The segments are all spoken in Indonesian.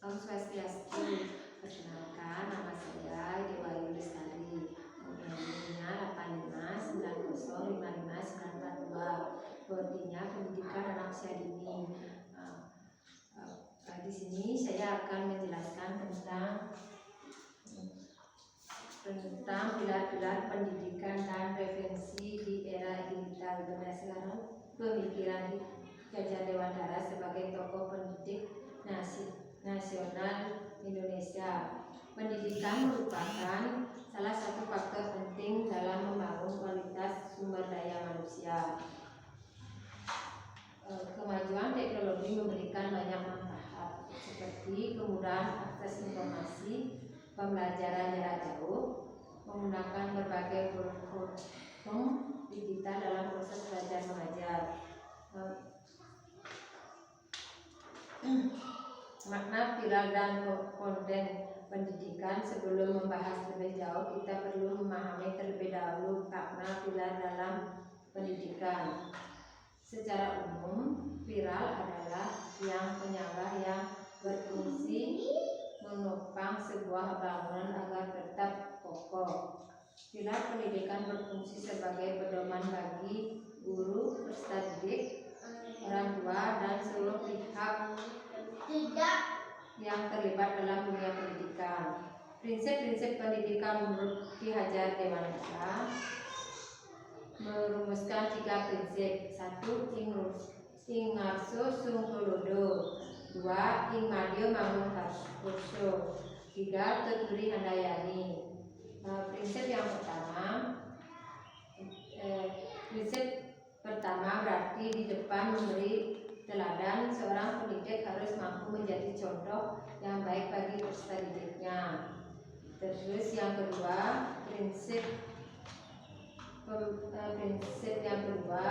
Om Swastiastu. Perkenalkan, nama saya Dewa Lestari. Nomornya 85905592. Bodinya pendidikan anak usia dini. Di sini saya akan menjelaskan tentang pilar-pilar pendidikan dan prevensi di era digital. Berdasarkan pemikiran Gajah Dewantara sebagai tokoh pendidik nasional Indonesia, pendidikan merupakan salah satu faktor penting dalam membangun kualitas sumber daya manusia. Kemajuan teknologi memberikan banyak manfaat seperti kemudahan akses informasi, pembelajaran jarak jauh, menggunakan berbagai platform digital dalam proses belajar mengajar. Makna pilar dan konten pendidikan. Sebelum membahas lebih jauh, kita perlu memahami terlebih dahulu makna pilar dalam pendidikan. Secara umum, pilar adalah tiang penyangga yang berfungsi menopang sebuah bangunan agar tetap kokoh. Pilar pendidikan berfungsi sebagai pedoman bagi guru, peserta didik, orang tua, dan seluruh pihak yang terlibat dalam dunia pendidikan. Prinsip-prinsip pendidikan menurut Ki Hajar Dewantara merumuskan 3 prinsip. 1. Ing ngarso sung tulodo. 2. Ing madyo mangun harso. 3. Tuturi handayani. Prinsip pertama berarti di depan memberi teladan. Seorang pendidik harus mampu menjadi contoh yang baik bagi peserta didiknya. Terus yang kedua, prinsip yang kedua,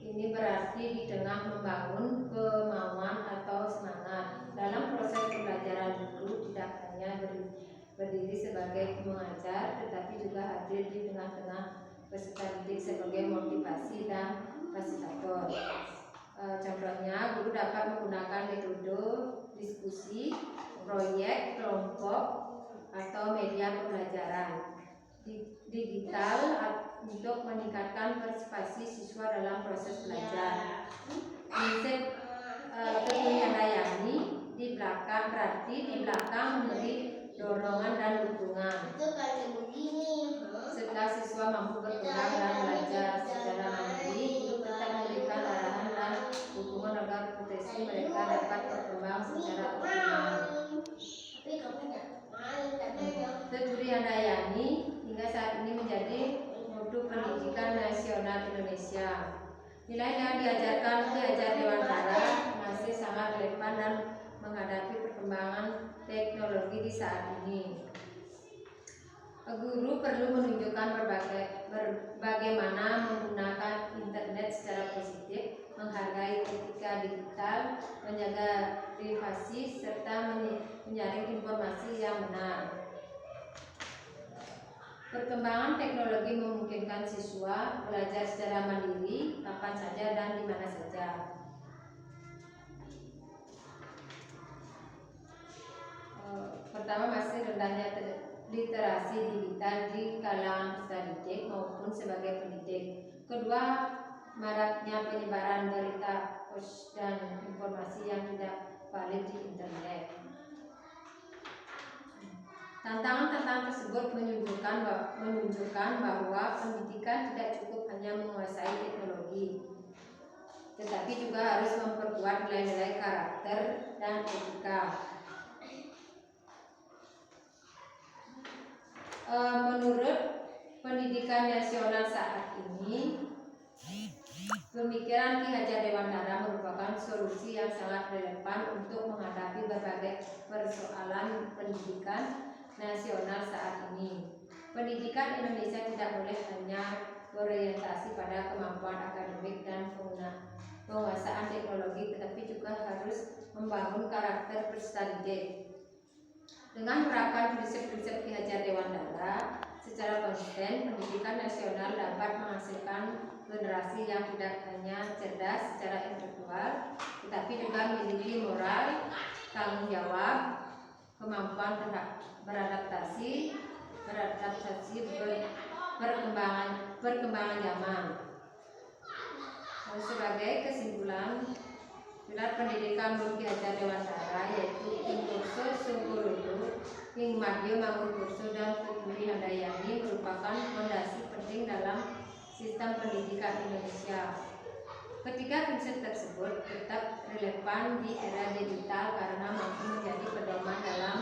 ini berarti di tengah membangun kemauan atau semangat. Dalam proses pembelajaran guru tidak hanya berdiri sebagai pengajar, tetapi juga hadir di tengah-tengah peserta didik sebagai motivasi dan fasilitator. Contohnya, guru dapat menggunakan metode diskusi, proyek kelompok, atau media pembelajaran digital untuk meningkatkan partisipasi siswa dalam proses belajar. Prinsip Tuturi handayani berarti di belakang memberi dorongan dan dukungan. Setelah siswa mampu berkembang dan belajar secara mandiri, guru tetap memberikan arahan dan dukungan agar potensi mereka dapat berkembang secara optimal. Tuturi handayani hingga saat ini menjadi mutu pendidikan nasional Indonesia. Nilai yang diajarkan Ki Hajar Dewantara masih sangat relevan dan menghadapi perkembangan teknologi di saat ini. Guru perlu menunjukkan bagaimana menggunakan internet secara positif, menghargai etika digital, menjaga privasi, serta menyaring informasi yang benar. Perkembangan teknologi memungkinkan siswa belajar secara mandiri, kapan saja dan di mana saja. Pertama, masih rendahnya literasi digital di kalangan peserta didik maupun sebagai pendidik. Kedua, maraknya penyebaran berita hoax dan informasi yang tidak valid di internet. Tantangan-tantangan tersebut menunjukkan bahwa pendidikan tidak cukup hanya menguasai teknologi, tetapi juga harus memperkuat nilai-nilai karakter dan etika. Menurut pendidikan nasional saat ini, pemikiran Ki Hajar Dewantara merupakan solusi yang sangat relevan untuk menghadapi berbagai persoalan pendidikan nasional saat ini. Pendidikan Indonesia tidak boleh hanya berorientasi pada kemampuan akademik dan penguasaan teknologi, tetapi juga harus membangun karakter peserta didik. Dengan menerapkan prinsip-prinsip Ki Hajar Dewantara secara konsisten, pendidikan nasional dapat menghasilkan generasi yang tidak hanya cerdas secara intelektual, tetapi juga memiliki moral, tanggung jawab, kemampuan beradaptasi, perkembangan zaman. Sebagai kesimpulan, pilar pendidikan Ki Hajar Dewantara yaitu Ing Kurso Sunggurudu, Ing Madyo Mangunkusumo dan Tuturi Handayani merupakan fondasi penting dalam sistem pendidikan Indonesia. Ketiga prinsip tersebut tetap relevan di era digital karena mampu menjadi pedoman dalam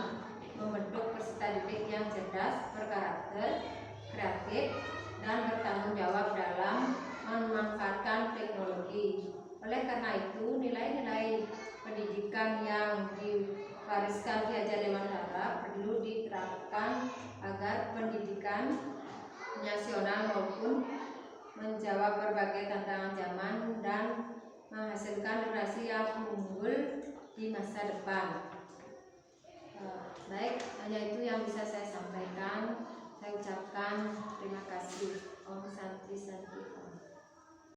membentuk peserta didik yang cerdas, berkarakter, kreatif, dan bertanggung jawab dalam memanfaatkan teknologi. Oleh karena itu, nilai-nilai pendidikan yang diwariskan Ki Hajar Dewantara perlu diterapkan agar pendidikan nasional maupun menjawab berbagai tantangan zaman dan menghasilkan generasi yang unggul di masa depan. Baik, hanya itu yang bisa saya sampaikan. Saya ucapkan terima kasih. Om Santi Santi.